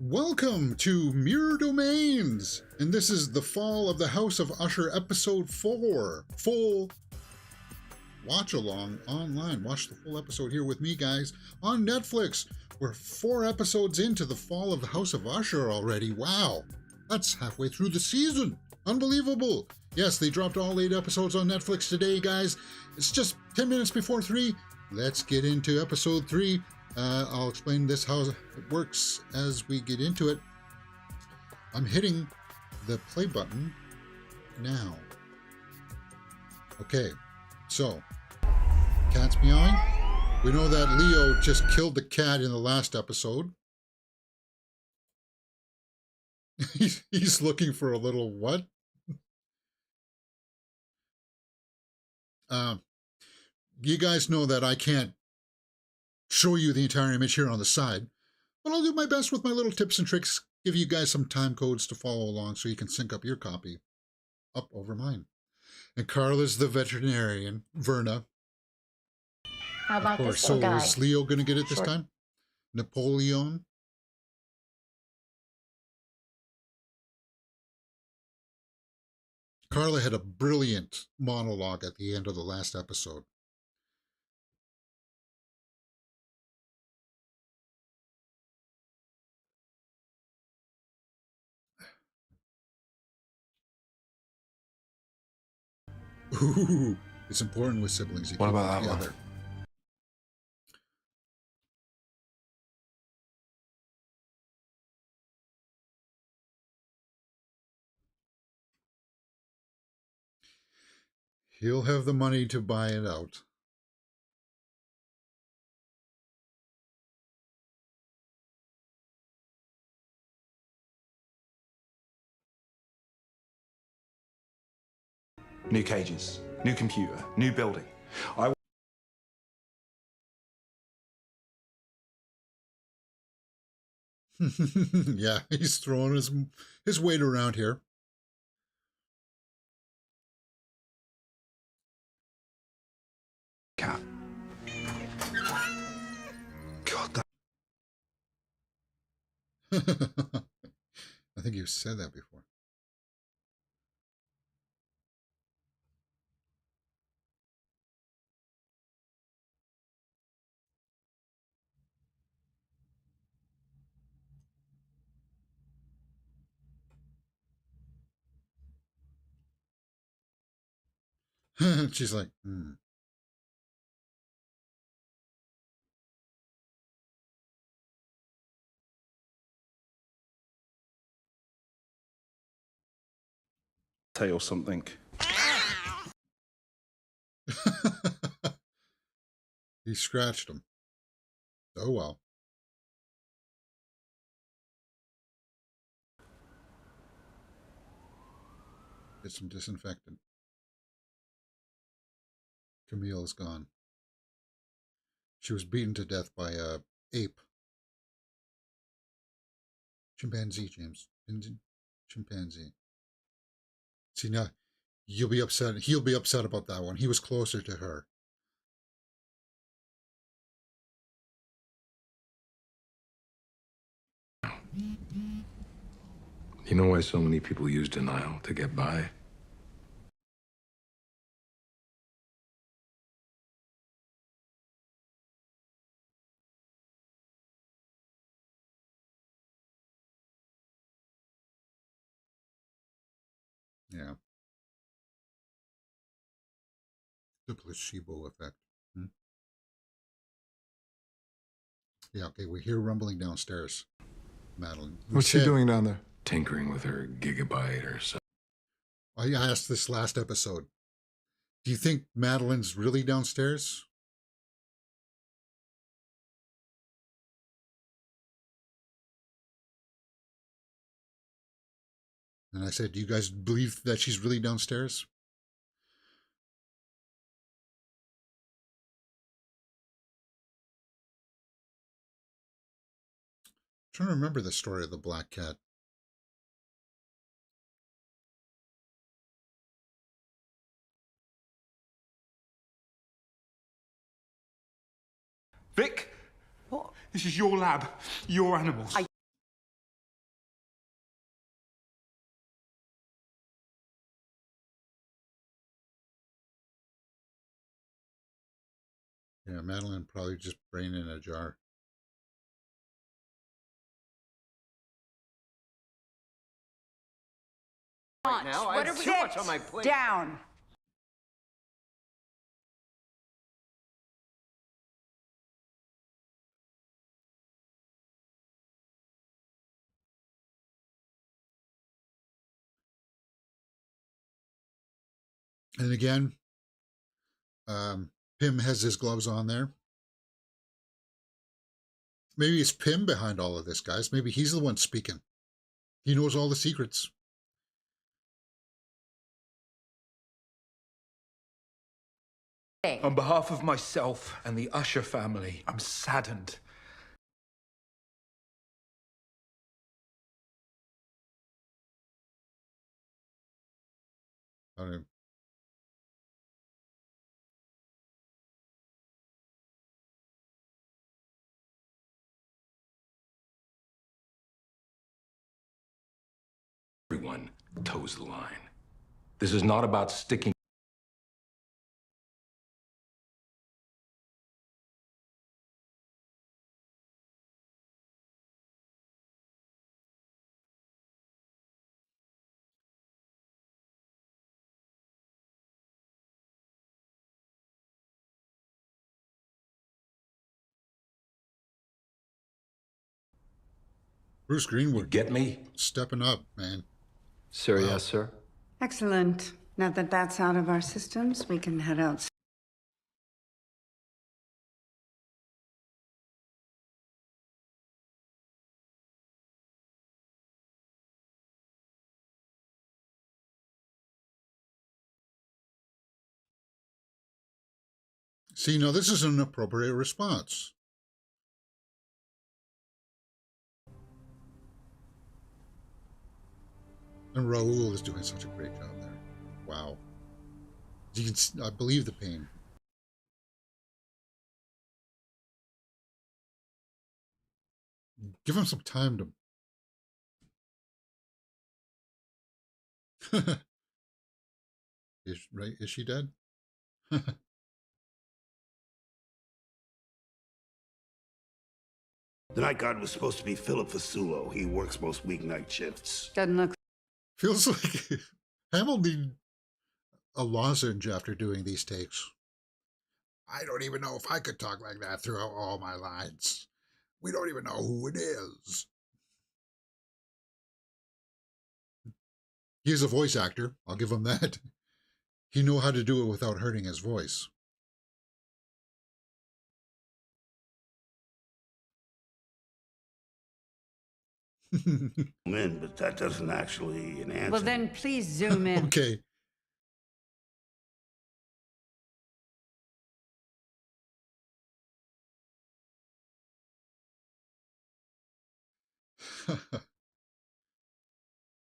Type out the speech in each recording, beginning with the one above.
Welcome to Mirror Domains, and this is the Fall of the House of Usher episode 4. Full watch along online. Watch the full episode here with me, guys, on Netflix. We're 4 episodes into the Fall of the House of Usher already. Wow, that's halfway through the season. Unbelievable. Yes, they dropped all 8 episodes on Netflix today, guys. It's just 10 minutes before 3. Let's get into episode 3. I'll explain this how it works as we get into it. I'm hitting the play button now. Okay, so cat's meowing. We know that Leo just killed the cat in the last episode. He's looking for a little what? You guys know that I can't show you the entire image here on the side, but I'll do my best with my little tips and tricks, give you guys some time codes to follow along so you can sync up your copy up over mine. And Carla's the veterinarian, Verna. How about of course. this little So guy? is Leo going to get it this time? Napoleon? Carla had a brilliant monologue at the end of the last episode. Ooh, it's important with siblings. You What keep about them that together. He'll have the money to buy it out. New cages, new computer, new building. Yeah, he's throwing his weight around here. Cat. God, that... I think you've said that before. She's like, Tail something. He scratched him. Oh well. Get some disinfectant. Camille is gone. She was beaten to death by a ape. Chimpanzee, James. Chimpanzee. See, now you'll be upset. He'll be upset about that one. He was closer to her. You know why so many people use denial to get by? Yeah. The placebo effect. Yeah, okay, we hear rumbling downstairs. Madeline. What's she doing down there? Tinkering with her gigabyte or so. I asked this last episode. Do you think Madeline's really downstairs? And I said, do you guys believe that she's really downstairs? I'm trying to remember the story of the black cat. Vic, What? This is your lab, your animals. Yeah, Madeline probably just brain in a jar. Right now, I have too much on my plate. Down. And again, Pym has his gloves on there. Maybe it's Pym behind all of this, guys. Maybe he's the one speaking. He knows all the secrets. On behalf of myself and the Usher family, I'm saddened. I don't know. Everyone toes the line. This is not about sticking. Bruce You Greenwood get me? stepping up, man. Sir, Wow. yes, sir. Excellent. Now that that's out of our systems, we can head out. See, now this is an appropriate response. And Rhul is doing such a great job there. Wow. You can, I believe the pain. Give him some time to. Is she dead? The night guard was supposed to be Philip Fasulo. He works most weeknight shifts. Doesn't look. Feels like Hamill need a lozenge after doing these takes. I don't even know if I could talk like that throughout all my lines. We don't even know who it is. He's a voice actor. I'll give him that. He knew how to do it without hurting his voice. In, but that doesn't actually enhance Well, it. then please zoom in. Okay.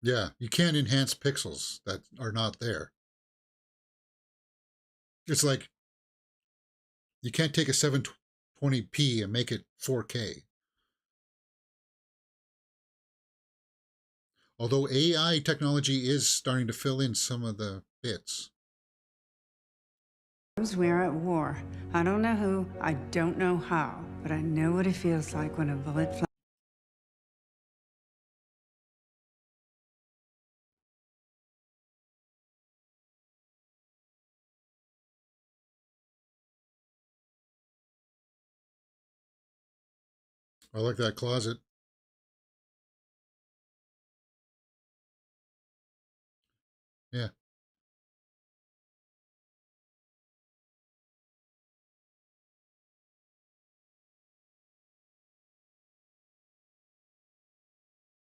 Yeah, you can't enhance pixels that are not there. It's like you can't take a 720p and make it 4K. Although AI technology is starting to fill in some of the bits. We're at war. I don't know who, I don't know how, but I know what it feels like when a bullet flies. I like that closet. Yeah.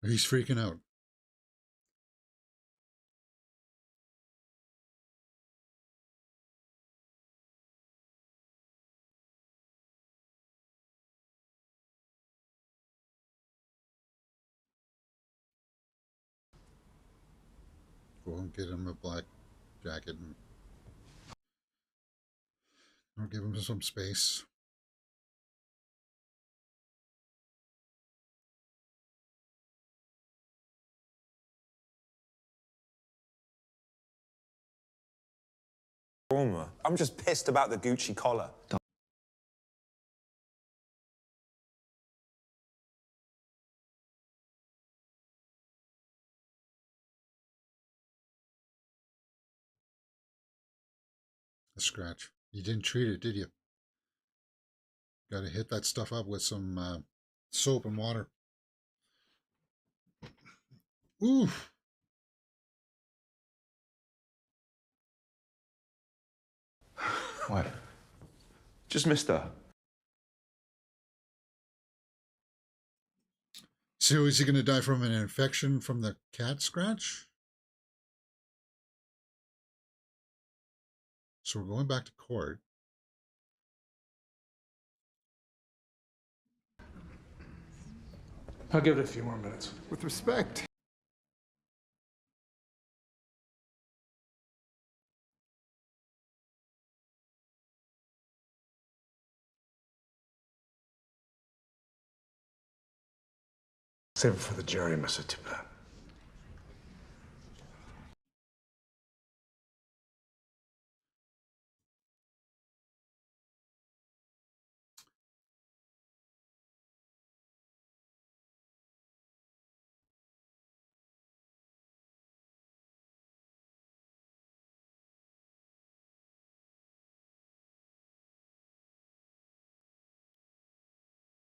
He's freaking out. Go and get him a black jacket and I'll give him some space. Trauma. I'm just pissed about the Gucci collar. A scratch. You didn't treat it, did you? Got to hit that stuff up with some soap and water. Oof. What? Just missed her. So is he going to die from an infection from the cat scratch? So we're going back to court. I'll give it a few more minutes. With respect. Save it for the jury, Mr. Tipper.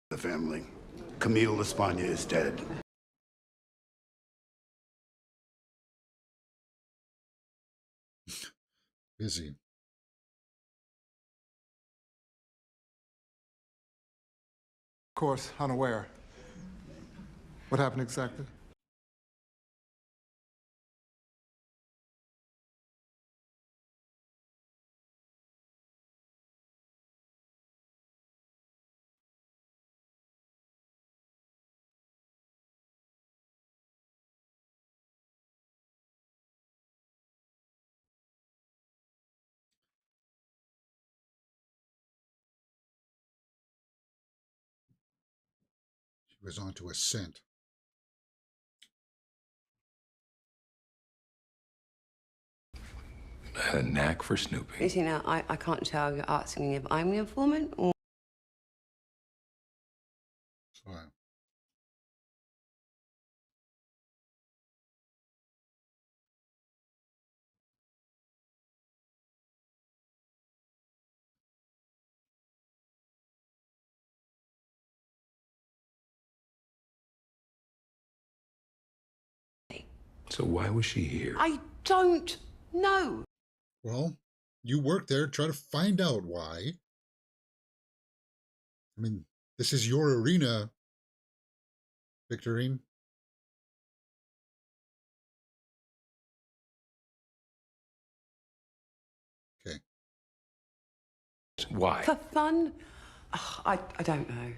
The family. Camille Espana is dead. Busy. Of course, unaware. What happened exactly? She was onto a scent. I had a knack for snooping. You see, now, I can't tell you're asking if I'm the informant or... So, So why was she here? I don't know. well, you work there. Try to find out why. I mean, this is your arena, Victorine. Okay. Why? For fun? Ugh, I don't know.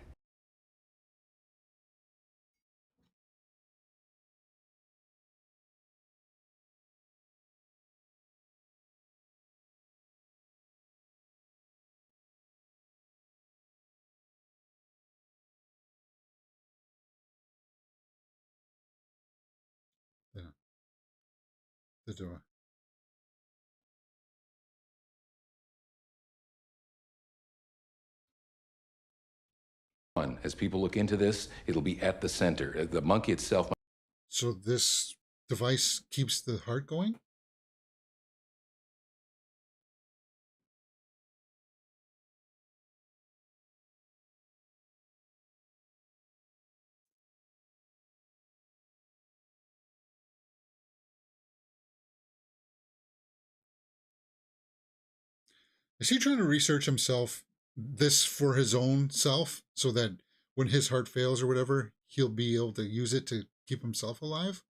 Yeah. The door. As people look into this, it'll be at the center. The monkey itself. So this device keeps the heart going? Is he trying to research himself, this for his own self, so that when his heart fails or whatever, he'll be able to use it to keep himself alive?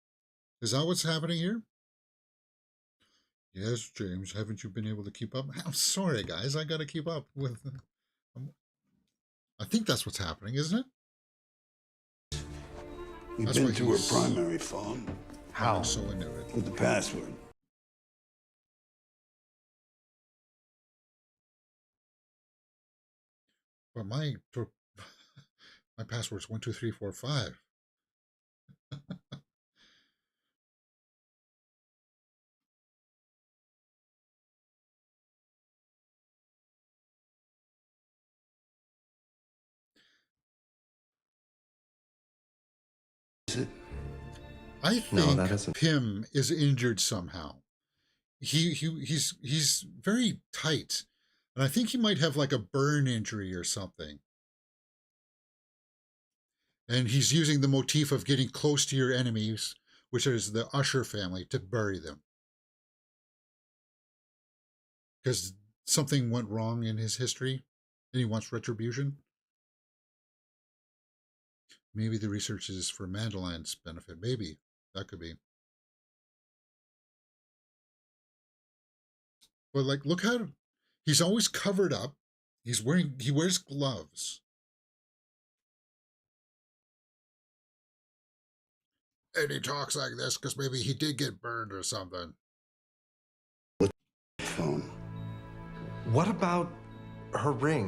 Is that what's happening here? Yes, James, haven't you been able to keep up? I'm sorry, guys, I gotta keep up with... I think that's what's happening, isn't it? You've That's been why to her he's- primary phone I'm so into it. with the password. But my password's 12345. I No, think that isn't. Pym is injured somehow. He's very tight, and I think he might have like a burn injury or something. And he's using the motif of getting close to your enemies, which is the Usher family, to bury them. Because something went wrong in his history, and he wants retribution. Maybe the research is for Madeline's benefit. Maybe. That could be. But like, look how he's always covered up. He wears gloves. And he talks like this because maybe he did get burned or something. Phone. What about her ring?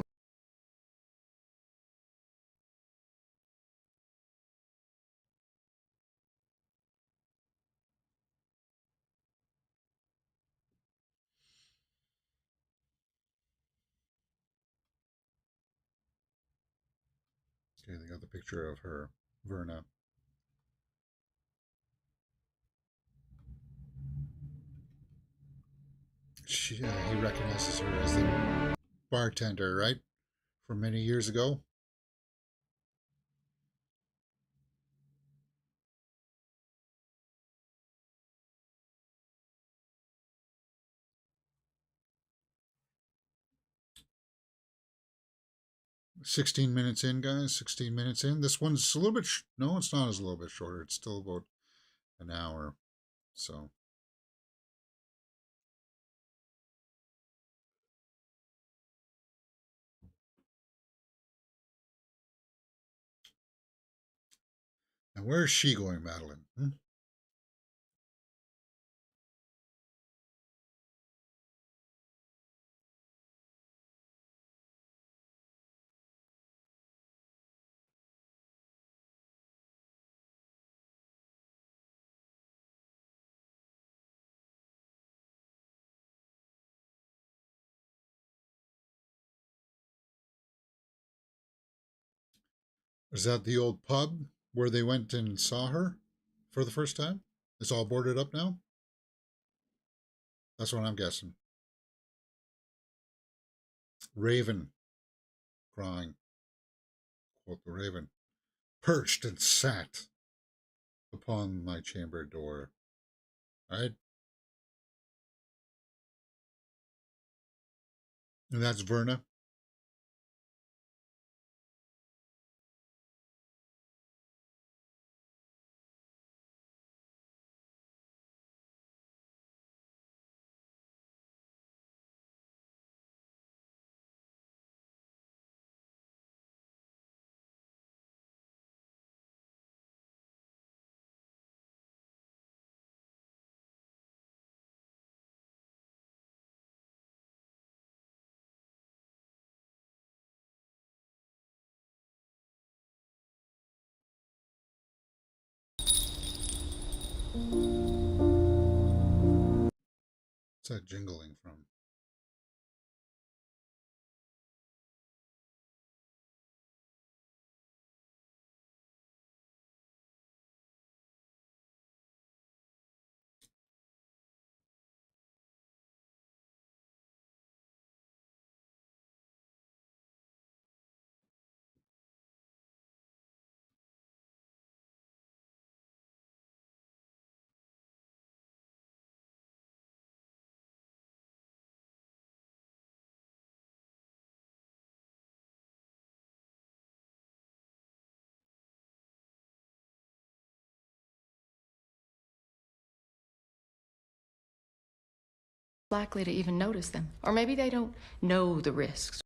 Okay, they got the picture of her, Verna. He recognizes her as the bartender, right? From many years ago. $16 in, guys. 16 minutes in. This one's a little bit. No, it's not as a little bit shorter. It's still about an hour. So. And where is she going, Madeline? Is that the old pub where they went and saw her for the first time? It's all boarded up now? That's what I'm guessing. Raven crying. Quote the Raven. Perched and sat upon my chamber door. Right? And that's Verna. What's that jingling from? Likely to even notice them. Or maybe they don't know the risks.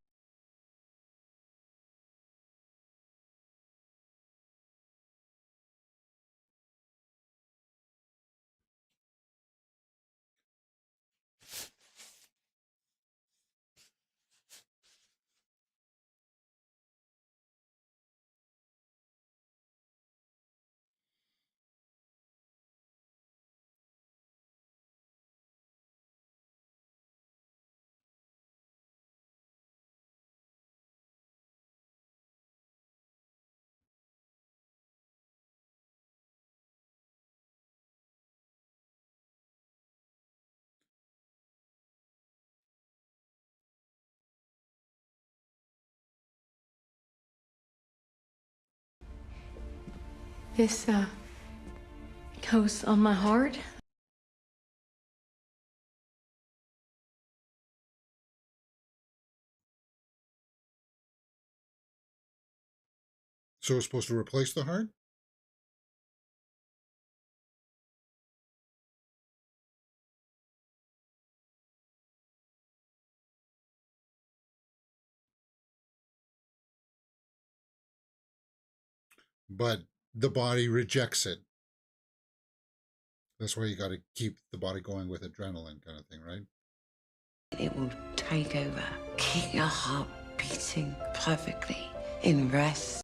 This, goes on my heart. So it's supposed to replace the heart? But the body rejects it. That's why you got to keep the body going with adrenaline, kind of thing, right? It will take over, keep your heart beating perfectly in rest.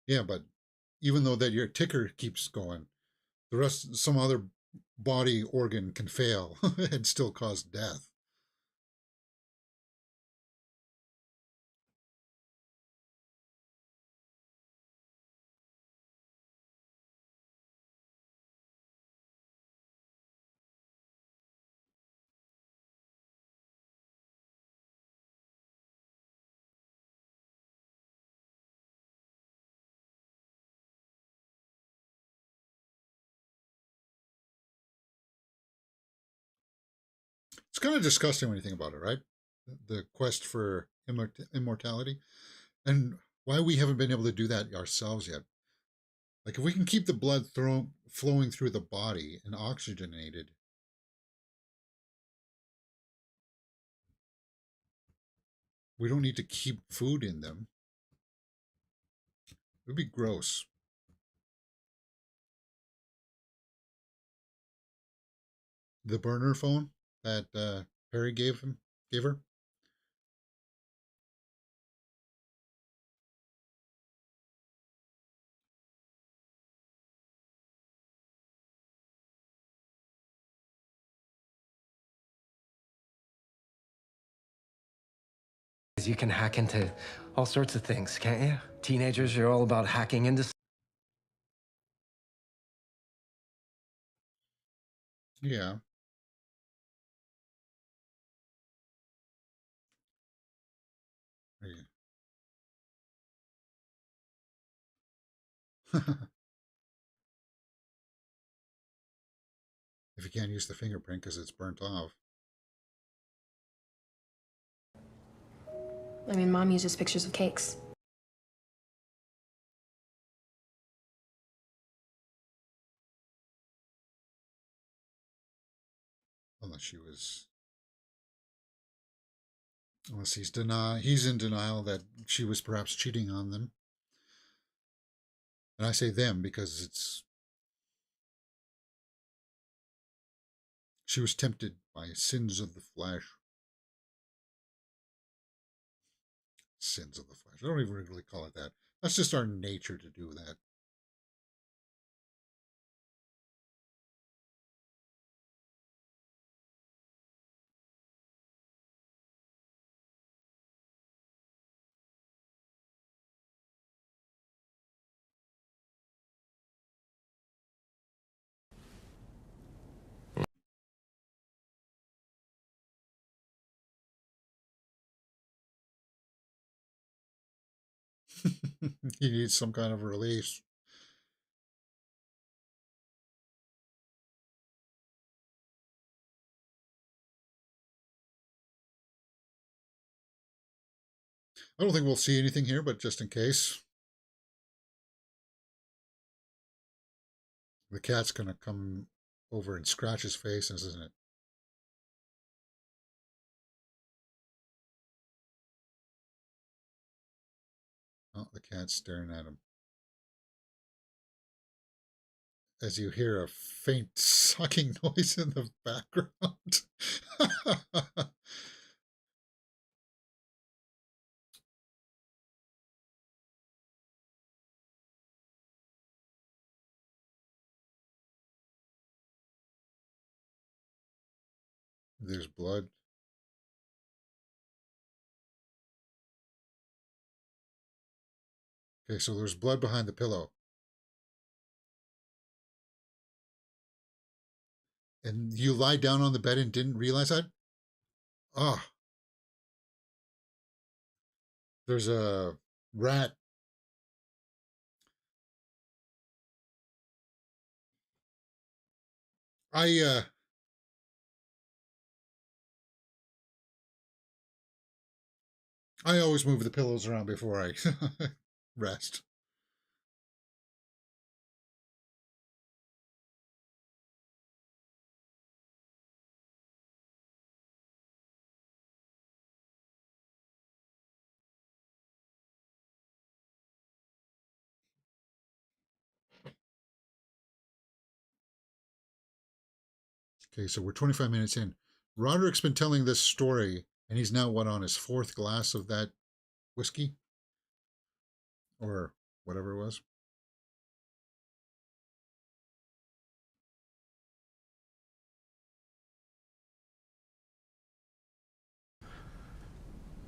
Yeah, but even though that your ticker keeps going, the rest, some other body organ can fail and still cause death. It's kind of disgusting when you think about it, right? The quest for immortality, and why we haven't been able to do that ourselves yet. Like, if we can keep the blood flowing through the body and oxygenated, we don't need to keep food in them. It would be gross. The burner phone that Perry gave her. You can hack into all sorts of things, can't you? Teenagers are all about hacking into. Yeah. If you can't use the fingerprint because it's burnt off. I mean, Mom uses pictures of cakes. Unless he's in denial that she was perhaps cheating on them. And I say them because she was tempted by sins of the flesh. Sins of the flesh. I don't even really call it that. That's just our nature to do that. He needs some kind of release. I don't think we'll see anything here, but just in case. The cat's going to come over and scratch his face, isn't it? Oh, the cat's staring at him. As you hear a faint sucking noise in the background. There's blood. Okay, so there's blood behind the pillow. And you lie down on the bed and didn't realize that? Ah, There's a rat. I always move the pillows around before I rest. Okay, so we're 25 minutes in. Roderick's been telling this story, and he's now, what, on his fourth glass of that whiskey? Or whatever it was.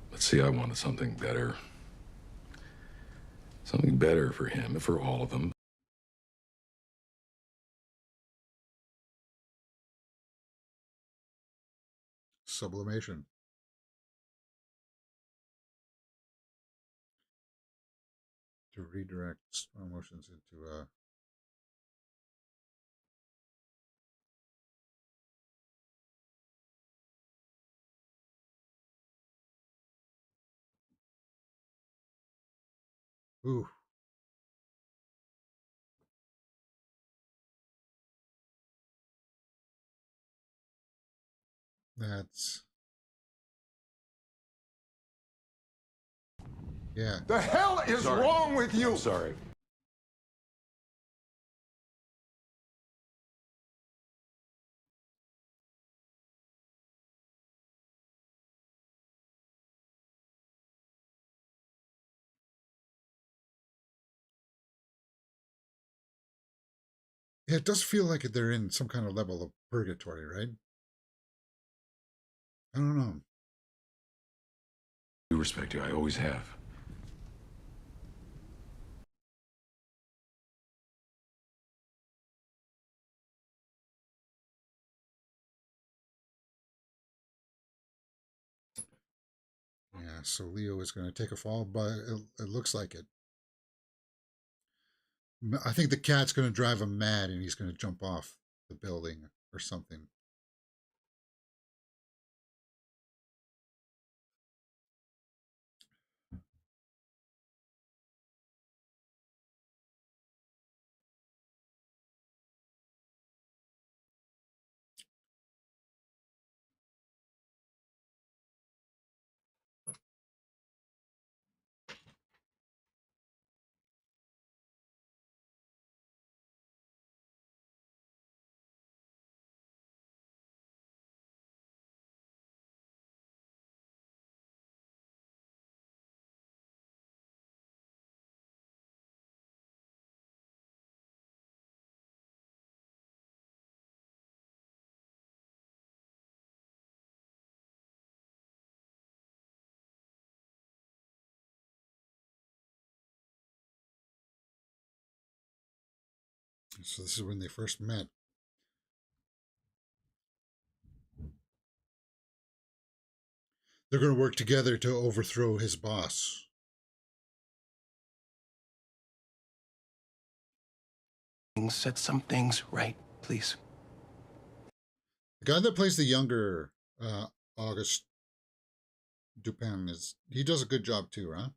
Let's see, I wanted something better. Something better for him, for all of them. Sublimation. To redirect emotions into ooh. That's, yeah. The hell is wrong with you? I'm sorry. Yeah, it does feel like they're in some kind of level of purgatory, right? I don't know. I respect you. I always have. Yeah, so Leo is going to take a fall, but it looks like it. I think the cat's going to drive him mad and he's going to jump off the building or something. So this is when they first met. They're going to work together to overthrow his boss. Set some things right, please. The guy that plays the younger August Dupin he does a good job too, huh?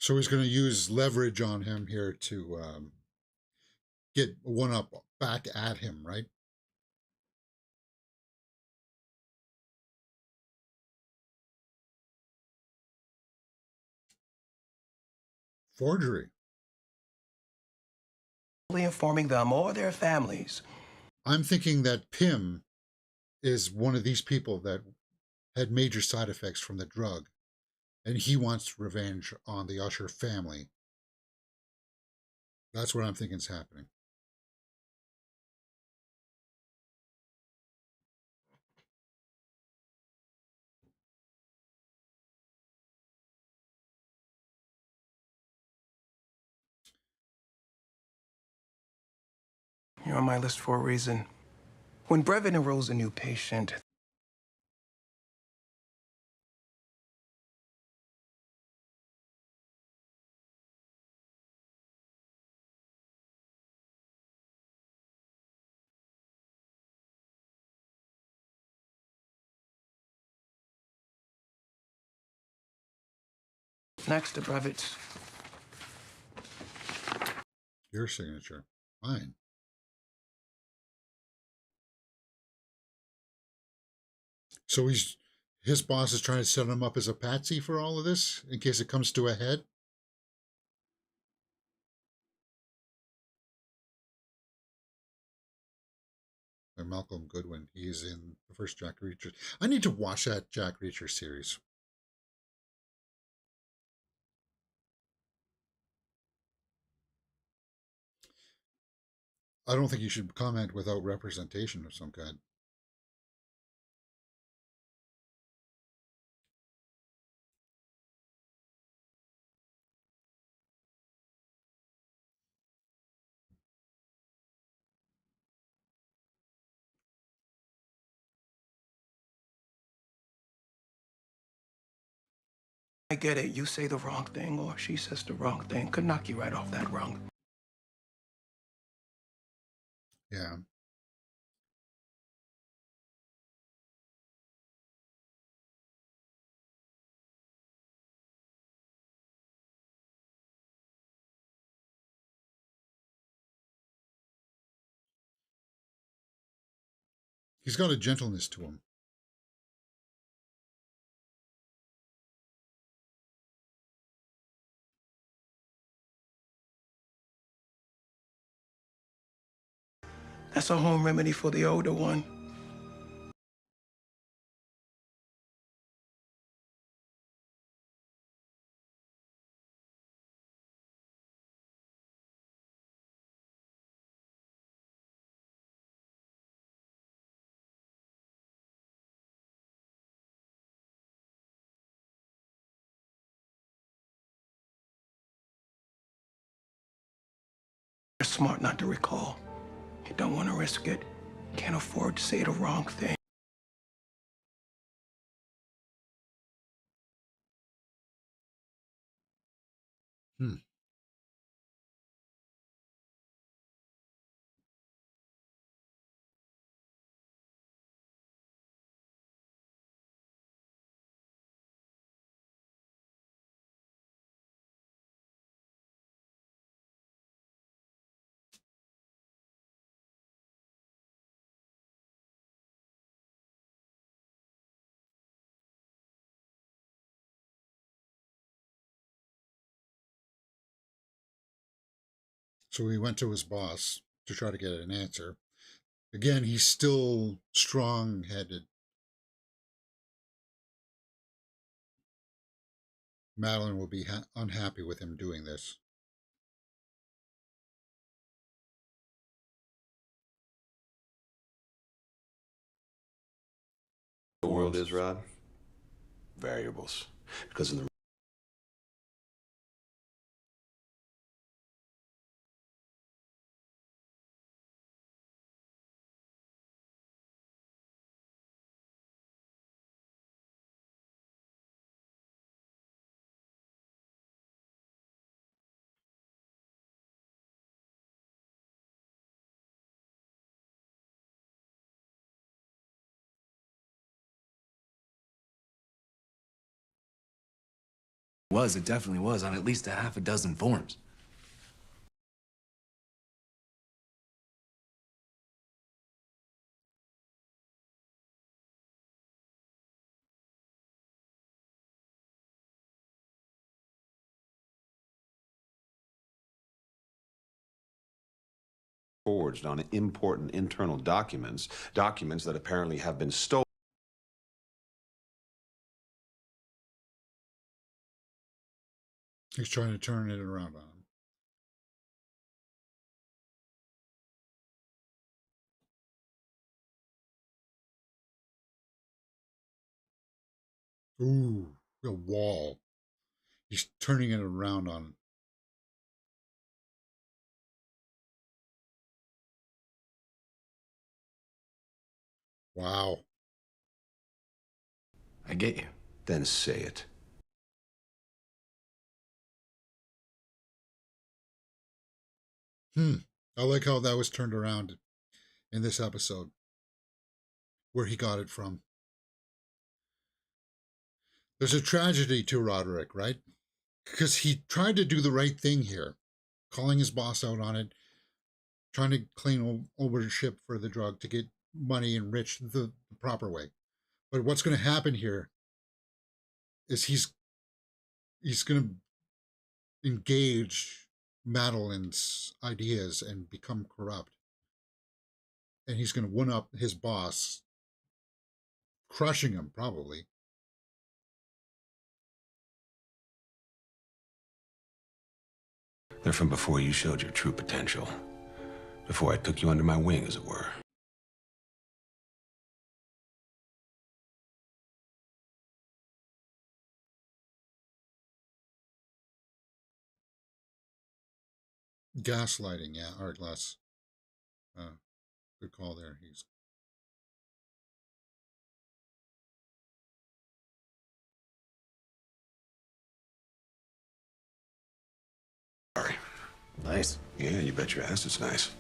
So he's going to use leverage on him here to get one up back at him, right? Forgery. Informing them or their families. I'm thinking that Pym is one of these people that had major side effects from the drug, And he wants revenge on the Usher family. That's what I'm thinking is happening. You're on my list for a reason. When Brevin enrolls a new patient, next to Brevit's. Your signature. Mine. So his boss is trying to set him up as a patsy for all of this in case it comes to a head. And Malcolm Goodwin, he's in the first Jack Reacher. I need to watch that Jack Reacher series. I don't think you should comment without representation of some kind. I get it. You say the wrong thing or she says the wrong thing. Could knock you right off that rung. Yeah. He's got a gentleness to him. That's a home remedy for the older one. You're smart not to recall. You don't want to risk it. Can't afford to say the wrong thing. Hmm. So he went to his boss to try to get an answer. Again, he's still strong-headed. Madeline will be unhappy with him doing this. The world is, Rod? Variables. Because in the It definitely was on at least a half a dozen forms. forged on important internal documents that apparently have been stolen. He's trying to turn it around on him. Ooh, a wall. He's turning it around on him. Wow. I get you. Then say it. I like how that was turned around in this episode, where he got it from. There's a tragedy to Roderick, right? Because he tried to do the right thing here, calling his boss out on it, trying to claim ownership for the drug to get money enriched the proper way. But what's going to happen here is he's going to engage Madeline's ideas and become corrupt. And he's going to one up his boss, crushing him probably. They're from before you showed your true potential. Before I took you under my wing, as it were. Gaslighting, yeah, art glass. Good call there. He's Sorry. Nice. Yeah, you bet your ass it's nice.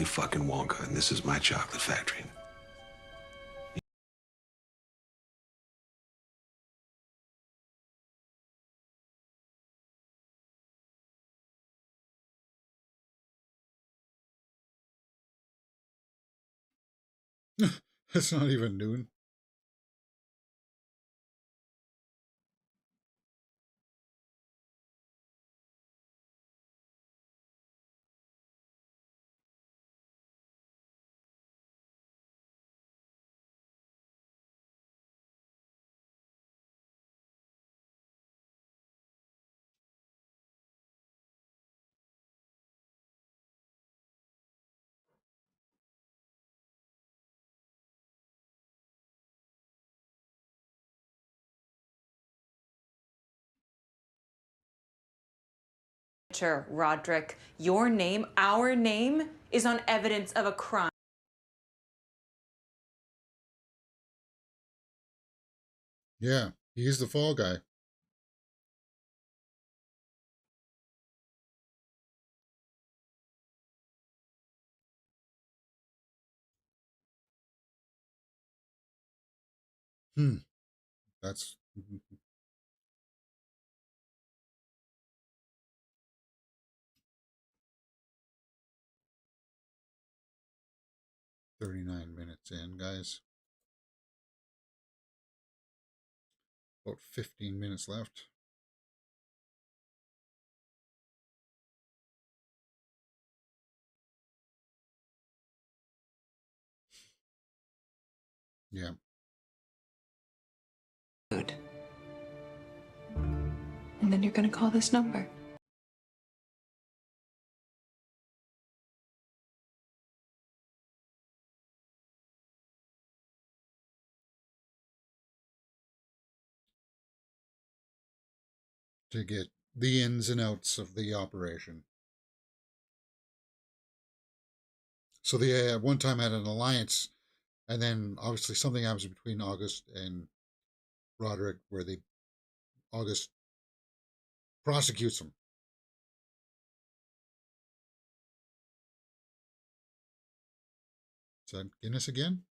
You fucking Wonka, and this is my chocolate factory. it's not even noon. Roderick, your name, our name, is on evidence of a crime. Yeah, he's the fall guy. That's 39 minutes in, guys. About 15 minutes left. Yeah. Good. And then you're gonna call this number. To get the ins and outs of the operation. So they at one time had an alliance, and then obviously something happens between August and Roderick where they August prosecutes him. Is that Guinness again?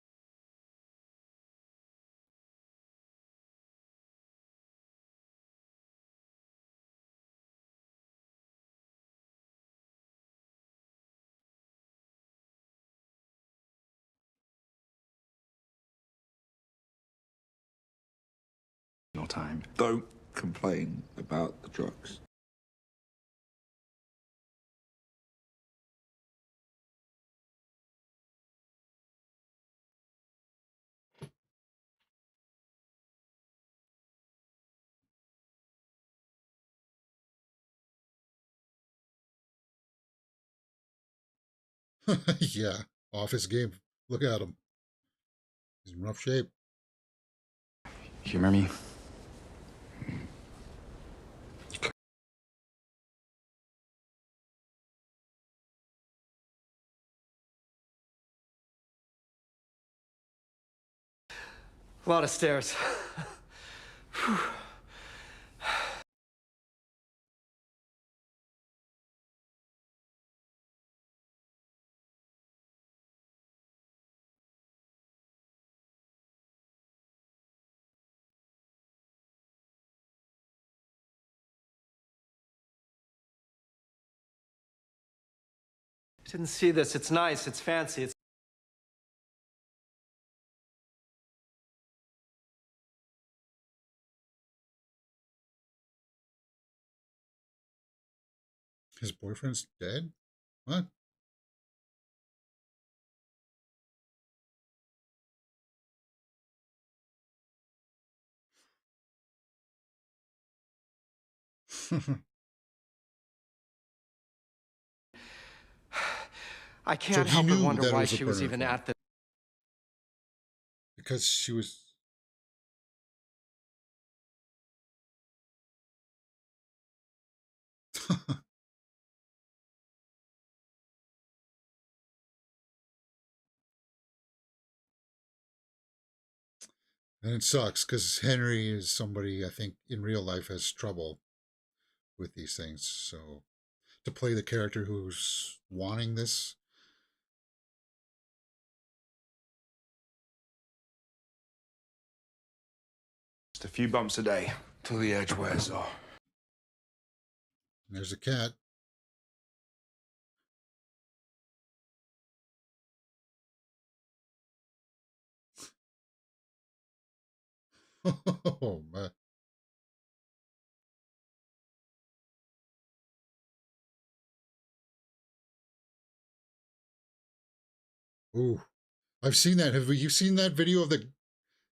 No time. Don't complain about the drugs. Yeah, off his game. Look at him. He's in rough shape. Humor me. A lot of stairs. Didn't see this. It's nice. It's fancy. It's His boyfriend's dead? What? I can't help but wonder why she was burner even phone. at the. Because she was. And it sucks because Henry is somebody I think in real life has trouble with these things. So to play the character who's wanting this. Just a few bumps a day till the edge wears off. There's a cat. Oh, man. Ooh, I've seen that. Have you seen that video of the,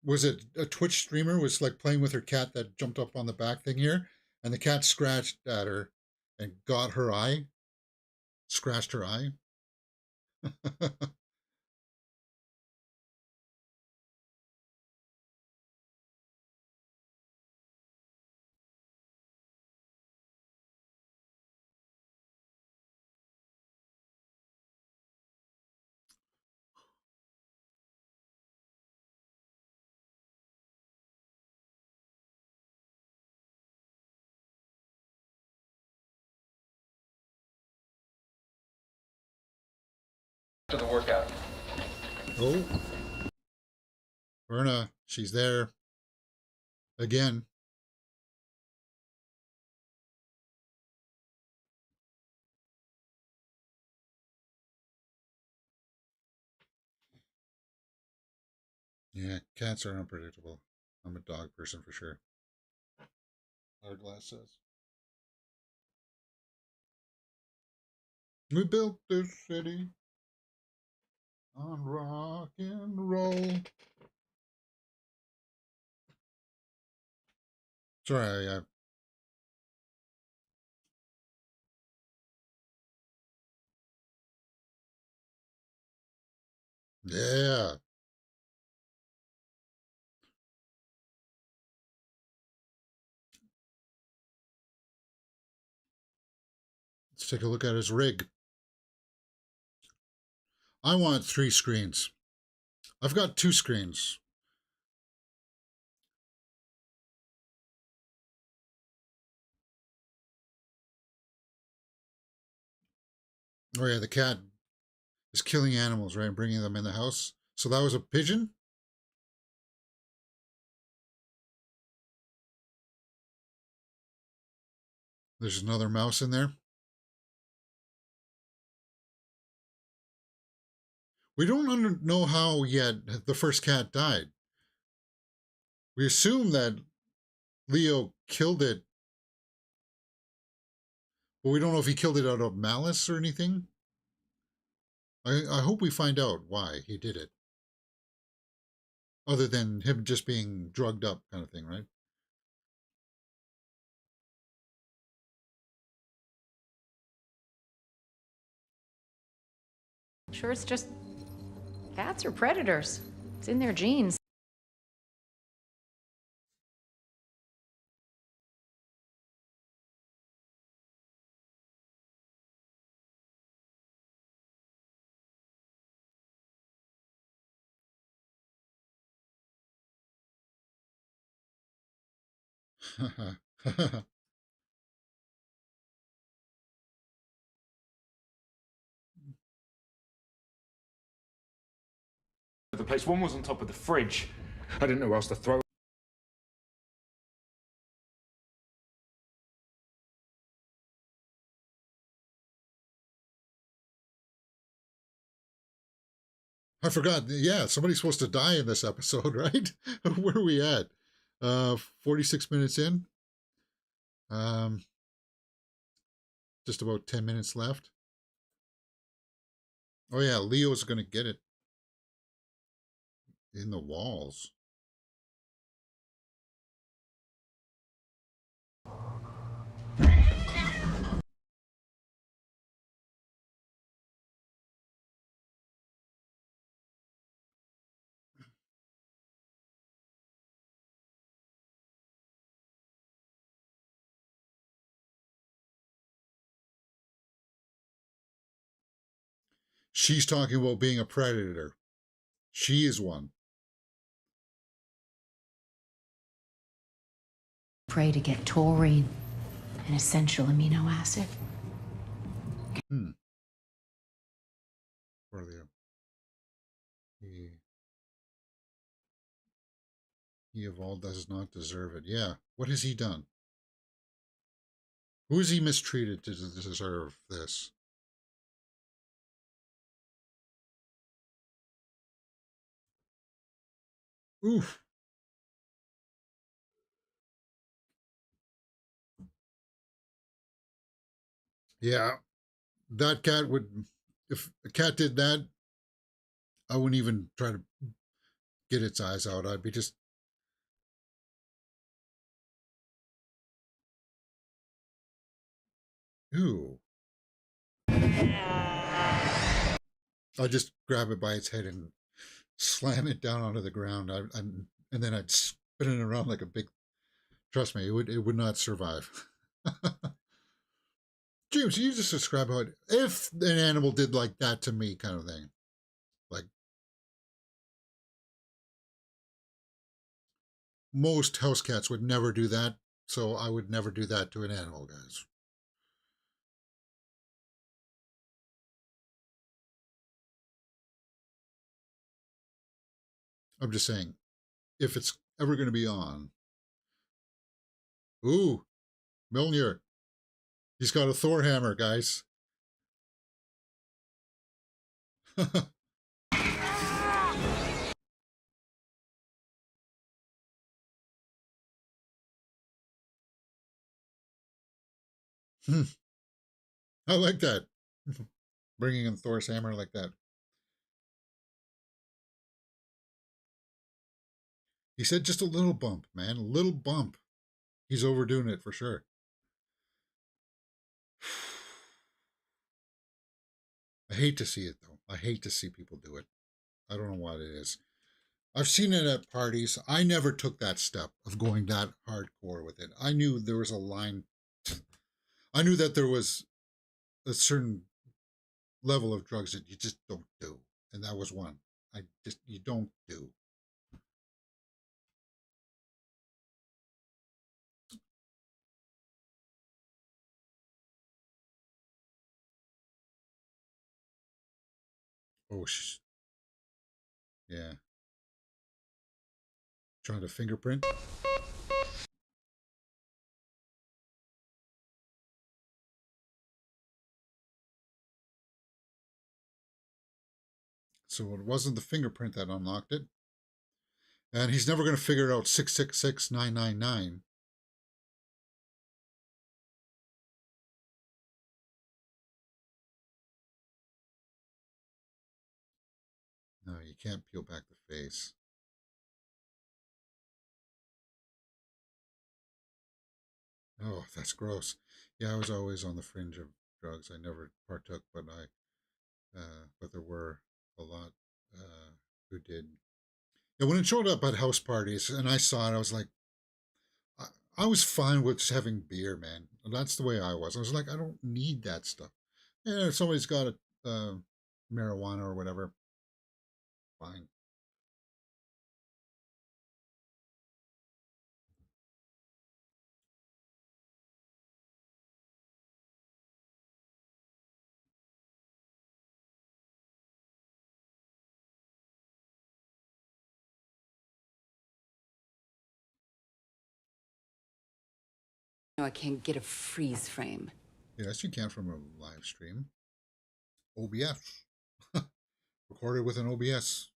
was it a Twitch streamer was like playing with her cat that jumped up on the back thing here, and the cat scratched at her and got her eye, scratched her eye. To the workout. Oh, Verna, she's there again. Yeah, cats are unpredictable. I'm a dog person for sure. Hourglass says. We built this city on rock and roll. Sorry, yeah. Let's take a look at his rig. I want 3 screens. I've got 2 screens. Oh yeah, the cat is killing animals, right, and bringing them in the house. So that was a pigeon? There's another mouse in there. We don't know how yet the first cat died. We assume that Leo killed it, but we don't know if he killed it out of malice or anything. I hope we find out why he did it. Other than him just being drugged up kind of thing, right? Sure, it's just cats are predators. It's in their genes. The place. One was on top of the fridge. I didn't know where else to throw. I forgot. Yeah, somebody's supposed to die in this episode, right? Where are we at? 46 minutes in. Just about 10 minutes left. Oh yeah, Leo's gonna get it. In the walls. She's talking about being a predator. She is one. Pray to get taurine, an essential amino acid. Where are they? He of all does not deserve it. Yeah. What has he done? Who has he mistreated to deserve this? Oof. Yeah. That cat would, if a cat did that, I wouldn't even try to get its eyes out. I'd be just, ooh. I'd just grab it by its head and slam it down onto the ground. And then I'd spin it around like a big, trust me, it would not survive. James, you just describe how if an animal did like that to me kind of thing. Like most house cats would never do that, so I would never do that to an animal, guys. I'm just saying, if it's ever going to be on. Ooh, Milner. He's got a Thor hammer, guys. I like that. Bringing in Thor's hammer like that. He said just a little bump, man. A little bump. He's overdoing it for sure. I hate to see it, though. I hate to see people do it. I don't know what it is. I've seen it at parties. I never took that step of going that hardcore with it. I knew there was a line. I knew that there was a certain level of drugs that you just don't do. And that was one. You don't do. Oh, yeah. Trying to fingerprint. So it wasn't the fingerprint that unlocked it. And he's never going to figure out 666-999. No, you can't peel back the face. Oh, that's gross. Yeah, I was always on the fringe of drugs. I never partook, but there were a lot who did. Yeah, when it showed up at house parties and I saw it, I was like, I was fine with just having beer, man. That's the way I was. I was like, I don't need that stuff. Yeah, if somebody's got a marijuana or whatever, fine. No, I can't get a freeze frame. Yes, you can from a live stream. OBS. Recorded with an OBS.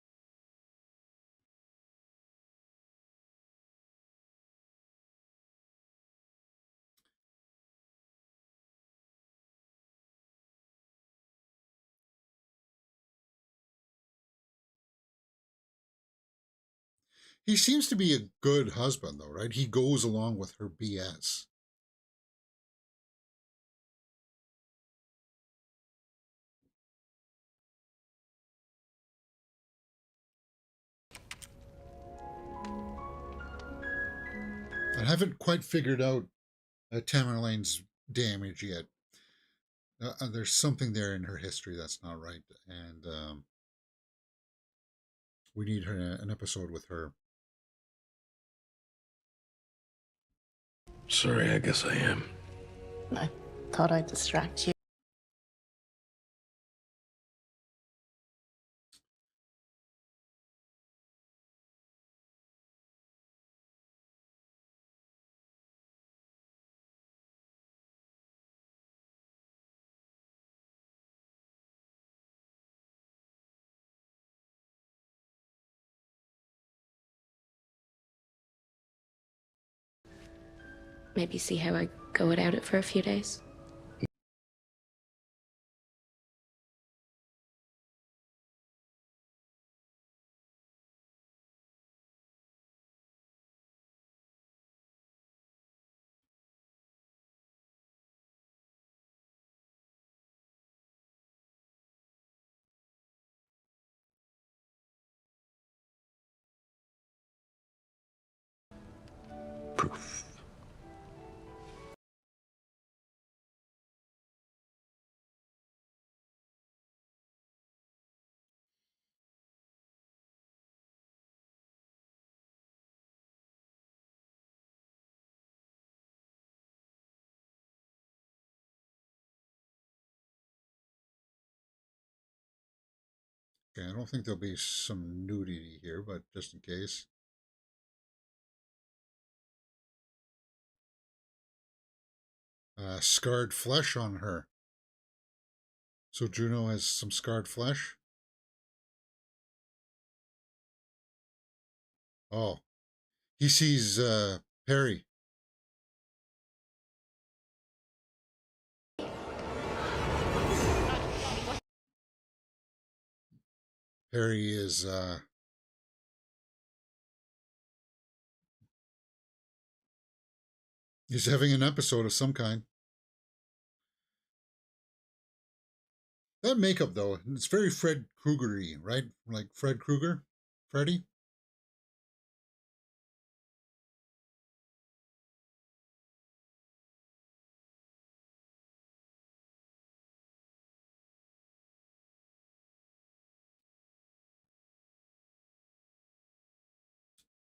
He seems to be a good husband, though, right? He goes along with her BS. I haven't quite figured out Tamerlane's damage yet. There's something there in her history that's not right, and we need her an episode with her. Sorry, I guess I am. I thought I'd distract you. Maybe see how I go without it for a few days. Proof. Okay, I don't think there'll be some nudity here, but just in case. Scarred flesh on her. So Juno has some scarred flesh. Oh, he sees Perry. Perry is he's having an episode of some kind. That makeup though, it's very Fred Krueger-y, right? Like Fred Krueger, Freddy.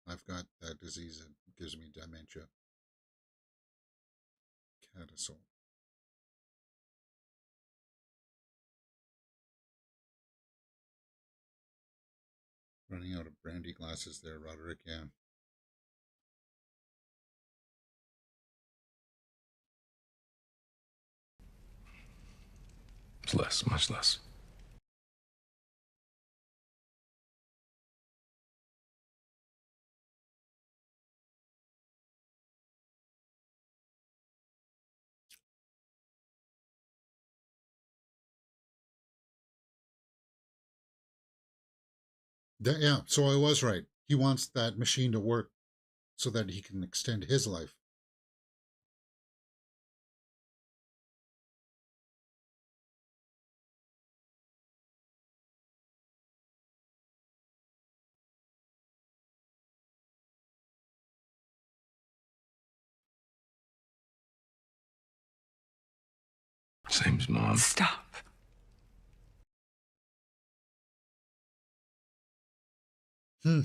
I've got that disease that gives me dementia. Catacol. Running out of brandy glasses there, Roderick, yeah. It's less, much less. Yeah, so I was right. He wants that machine to work so that he can extend his life. Same as Mom. Stop. Hmm.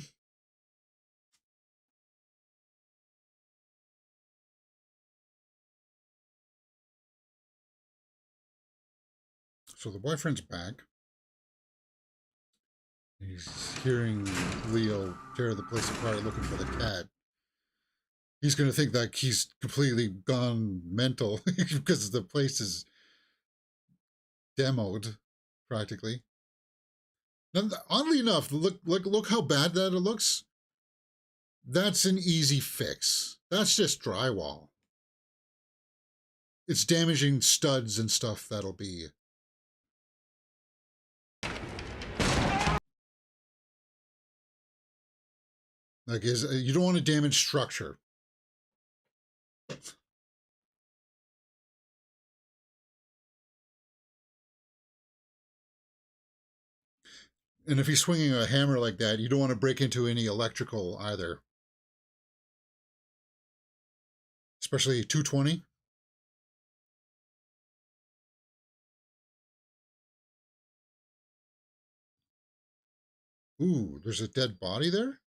So the boyfriend's back. He's hearing Leo tear the place apart looking for the cat. He's going to think that he's completely gone mental because the place is demoed practically. Now, oddly enough, look how bad that it looks. That's an easy fix. That's just drywall. It's damaging studs and stuff that'll be. Like, you don't want to damage structure. And if he's swinging a hammer like that, you don't want to break into any electrical either. Especially 220. Ooh, there's a dead body there?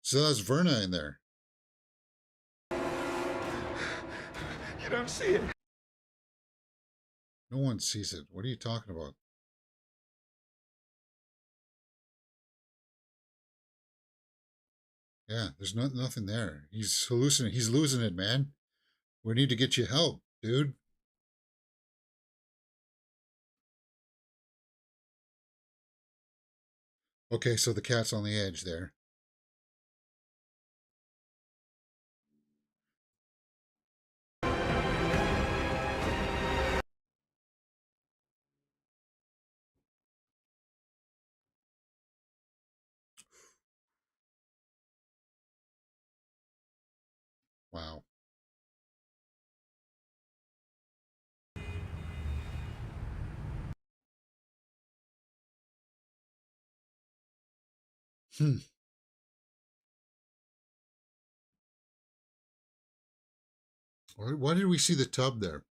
So that's Verna in there. You don't see it. No one sees it. What are you talking about? Yeah, there's nothing there. He's hallucinating. He's losing it, man. We need to get you help, dude. Okay, so the cat's on the edge there. Wow. Hmm. Why did we see the tub there?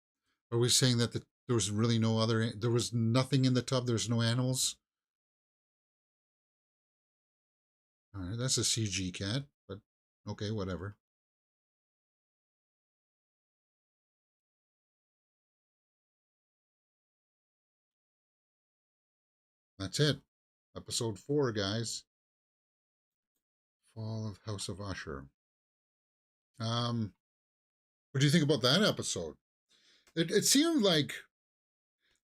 Are we saying that there was really no other, there was nothing in the tub, there's no animals? All right, that's a CG cat, but okay, whatever. That's it. Episode 4, guys. Fall of House of Usher. What do you think about that episode? It seemed like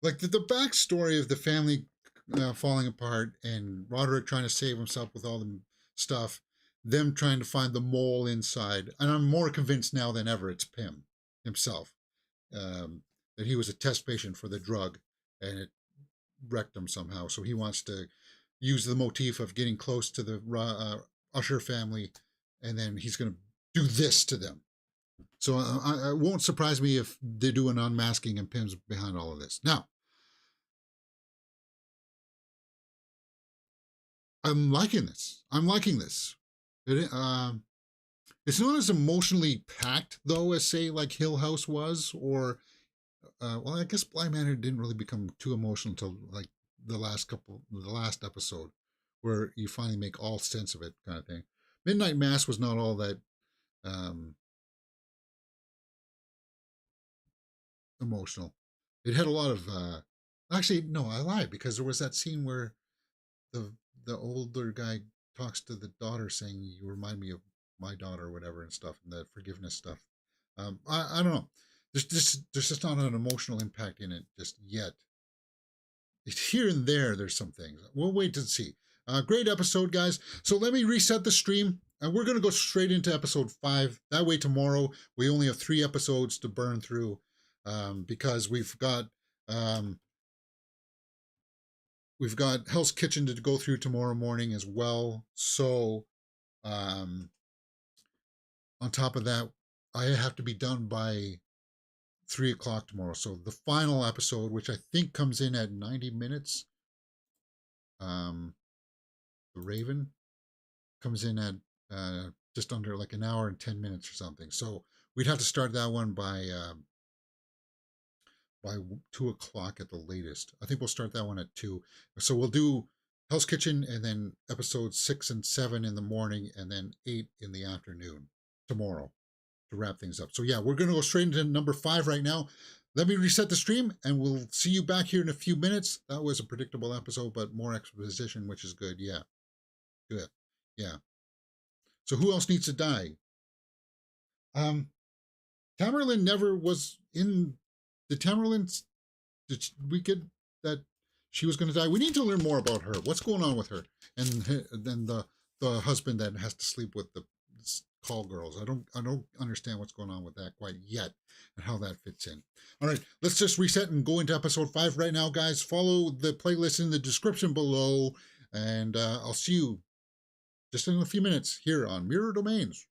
the backstory of the family falling apart and Roderick trying to save himself with all the stuff, them trying to find the mole inside. And I'm more convinced now than ever it's Pym himself, that he was a test patient for the drug and it wrecked him somehow. So he wants to use the motif of getting close to the Usher family, and then he's going to do this to them. So it won't surprise me if they do an unmasking and Pym's behind all of this. Now, I'm liking this. It's not as emotionally packed, though, as, say, like Hill House was, or, well, I guess Bly Manor didn't really become too emotional until, like, the last episode, where you finally make all sense of it, kind of thing. Midnight Mass was not all that emotional. It had a lot of, actually, no, I lied, because there was that scene where the the older guy talks to the daughter saying, you remind me of my daughter or whatever and stuff, and the forgiveness stuff. I don't know. There's just not an emotional impact in it just yet. Here and there's some things. We'll wait to see. Great episode, guys. So let me reset the stream, and we're going to go straight into episode 5. That way tomorrow we only have 3 episodes to burn through, because we've got Hell's Kitchen to go through tomorrow morning as well. So on top of that, I have to be done by 3 o'clock tomorrow. So the final episode, which I think comes in at 90 minutes, The Raven comes in at just under like an hour and 10 minutes or something. So we'd have to start that one by 2 o'clock at the latest. I think we'll start that one at 2. So we'll do Hell's Kitchen and then episodes 6 and 7 in the morning and then 8 in the afternoon tomorrow to wrap things up. So yeah, we're going to go straight into number 5 right now. Let me reset the stream and we'll see you back here in a few minutes. That was a predictable episode, but more exposition, which is good. Yeah. Good. Yeah. So who else needs to die? Tamerlane never was in the Tamerlane. Did we get that she was going to die? We need to learn more about her. What's going on with her? And then the husband that has to sleep with the call girls. I don't understand what's going on with that quite yet and how that fits in. All right, let's just reset and go into episode 5 right now, guys. Follow the playlist in the description below, and I'll see you just in a few minutes here on Mirror Domains.